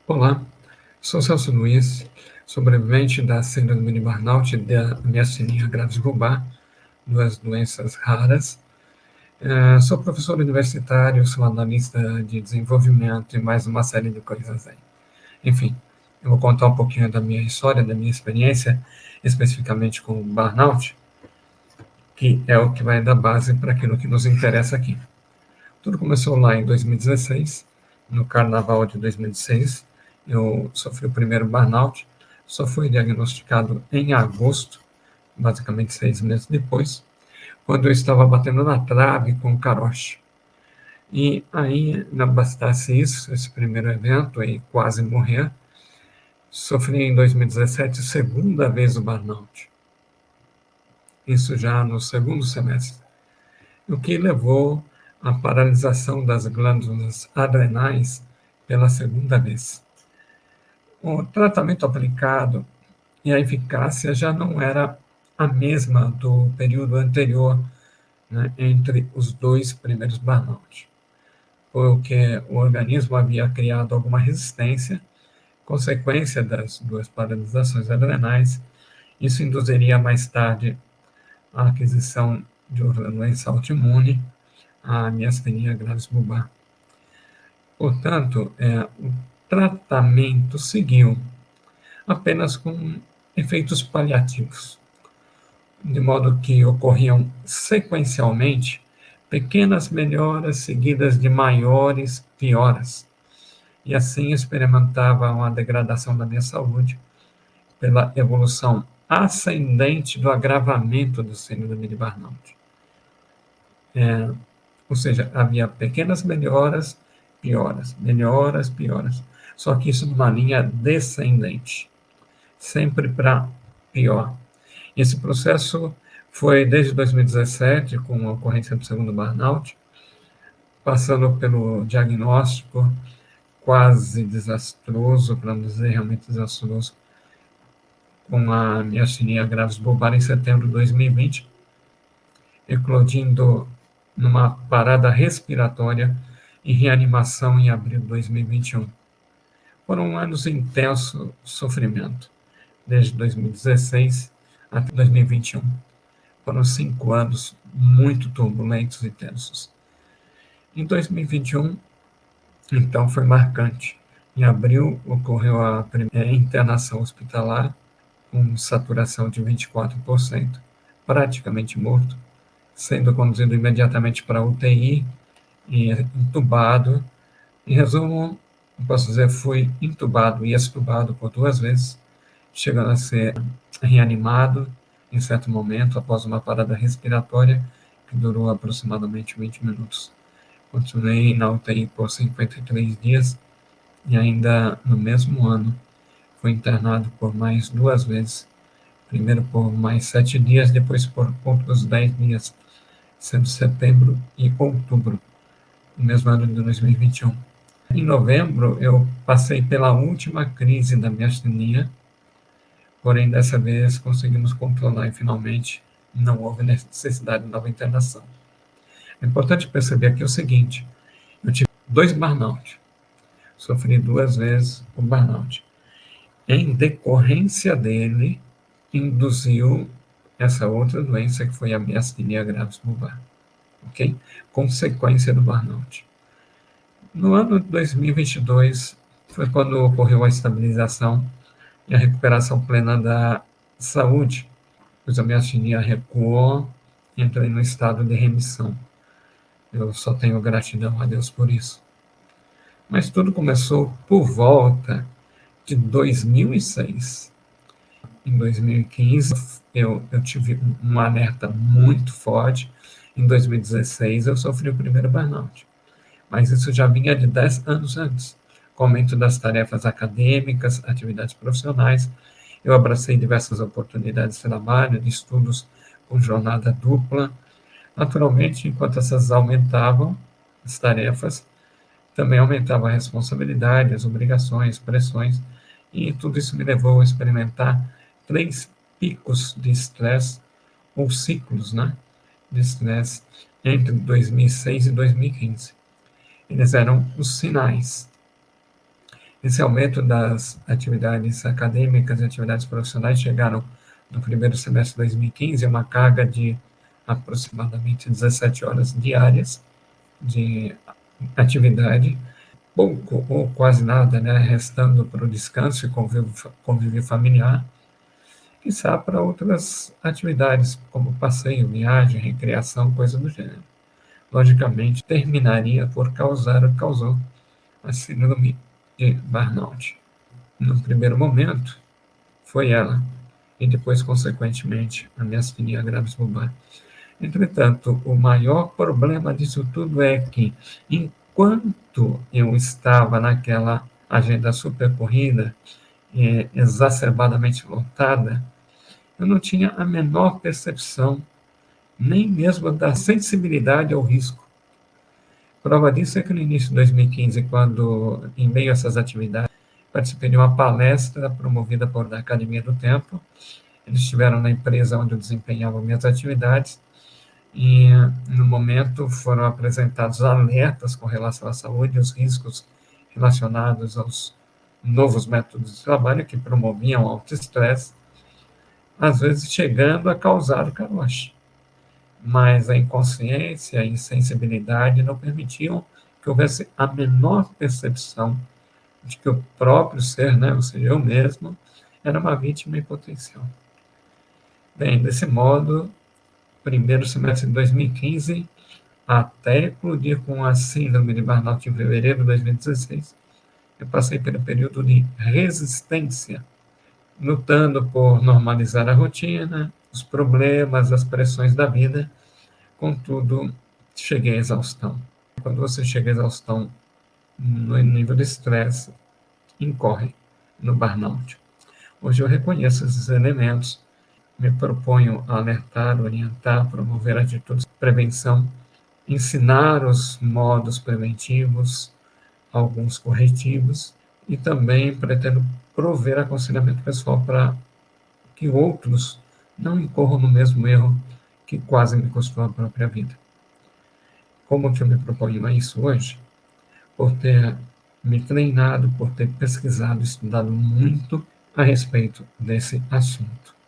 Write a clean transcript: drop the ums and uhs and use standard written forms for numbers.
Olá, sou Celso Luiz, sobrevivente da síndrome de burnout e da miastenia gravis bulbar, duas doenças raras. Sou professor universitário, sou analista de desenvolvimento e mais uma série de coisas aí. Enfim, eu vou contar um pouquinho da minha história, da minha experiência, especificamente com o burnout, que é o que vai dar base para aquilo que nos interessa aqui. Tudo começou lá em 2016, no carnaval de 2016. Eu sofri o primeiro burnout, só fui diagnosticado em agosto, basicamente 6 meses depois, quando eu estava batendo na trave com o caroche. E aí, não bastasse isso, esse primeiro evento, e quase morrer, sofri em 2017 segunda vez o burnout. Isso já no segundo semestre, o que levou à paralisação das glândulas adrenais pela segunda vez. O tratamento aplicado e a eficácia já não era a mesma do período anterior, né, entre os dois primeiros burnout, porque o organismo havia criado alguma resistência, consequência das duas paralisações adrenais. Isso induziria mais tarde a aquisição de outra doença autoimune, a miastenia gravis bulbar. Portanto, o tratamento seguiu apenas com efeitos paliativos, de modo que ocorriam sequencialmente pequenas melhoras seguidas de maiores pioras, e assim experimentava uma degradação da minha saúde pela evolução ascendente do agravamento do síndrome de burnout. Ou seja, havia pequenas melhoras, pioras, melhoras, pioras. Só que isso numa linha descendente, sempre para pior. Esse processo foi desde 2017, com a ocorrência do segundo burnout, passando pelo diagnóstico quase desastroso, para não dizer realmente desastroso, com a miastenia gravis bulbar em setembro de 2020, eclodindo numa parada respiratória e reanimação em abril de 2021. Foram anos de intenso sofrimento, desde 2016 até 2021. Foram 5 anos muito turbulentos e tensos. Em 2021, então, foi marcante. Em abril, ocorreu a primeira internação hospitalar, com saturação de 24%, praticamente morto, sendo conduzido imediatamente para a UTI e entubado. Em resumo, posso dizer, fui entubado e extubado por 2 vezes, chegando a ser reanimado em certo momento, após uma parada respiratória que durou aproximadamente 20 minutos. Continuei na UTI por 53 dias e ainda no mesmo ano fui internado por mais 2 vezes, primeiro por mais 7 dias, depois por outros 10 dias, sendo setembro e outubro, no mesmo ano de 2021. Em novembro, eu passei pela última crise da miastenia, porém, dessa vez, conseguimos controlar e, finalmente, não houve necessidade de nova internação. É importante perceber aqui o seguinte: eu tive 2 burnout, sofri 2 vezes o burnout. Em decorrência dele, induziu essa outra doença, que foi a miastenia gravis bulbar, ok? Consequência do burnout. No ano de 2022, foi quando ocorreu a estabilização e a recuperação plena da saúde, pois a miastenia recuou e entrei no estado de remissão. Eu só tenho gratidão a Deus por isso. Mas tudo começou por volta de 2006. Em 2015, eu tive um alerta muito forte. Em 2016, eu sofri o primeiro burnout. Mas isso já vinha de 10 anos antes. Com o aumento das tarefas acadêmicas, atividades profissionais, eu abracei diversas oportunidades de trabalho, de estudos com jornada dupla. Naturalmente, enquanto essas aumentavam, as tarefas, também aumentava a responsabilidade, as obrigações, pressões, e tudo isso me levou a experimentar 3 picos de estresse, ou ciclos, né, de estresse, entre 2006 e 2015. Eles eram os sinais Esse aumento das atividades acadêmicas e atividades profissionais chegaram no primeiro semestre de 2015 a uma carga de aproximadamente 17 horas diárias de atividade, pouco ou quase nada, né, restando para o descanso e convívio familiar, quiçá para outras atividades, como passeio, viagem, recreação, coisa do gênero. Logicamente, terminaria por causou a síndrome de burnout. No primeiro momento, foi ela, e depois, consequentemente, a miastenia gravis bulbar. Entretanto, o maior problema disso tudo é que, enquanto eu estava naquela agenda super corrida, exacerbadamente lotada, eu não tinha a menor percepção, nem mesmo da sensibilidade ao risco. Prova disso é que no início de 2015, quando, em meio a essas atividades, participei de uma palestra promovida por a Academia do Tempo. Eles estiveram na empresa onde eu desempenhava minhas atividades e, no momento, foram apresentados alertas com relação à saúde e os riscos relacionados aos novos métodos de trabalho que promoviam autoestresse, às vezes chegando a causar o caroche. Mas a inconsciência e a insensibilidade não permitiam que houvesse a menor percepção de que o próprio ser, né, ou seja, eu mesmo, era uma vítima em potencial. Bem, desse modo, primeiro semestre de 2015, até eclodir com a síndrome de burnout em fevereiro de 2016, eu passei pelo período de resistência, lutando por normalizar a rotina, os problemas, as pressões da vida. Contudo, cheguei à exaustão. Quando você chega à exaustão no nível de estresse, incorre no burnout. Hoje eu reconheço esses elementos, me proponho a alertar, orientar, promover atitudes de prevenção, ensinar os modos preventivos, alguns corretivos, e também pretendo prover aconselhamento pessoal para que outros não incorram no mesmo erro que quase me custou a própria vida. Como que eu me proponho a isso hoje? Por ter me treinado, por ter pesquisado, estudado muito a respeito desse assunto.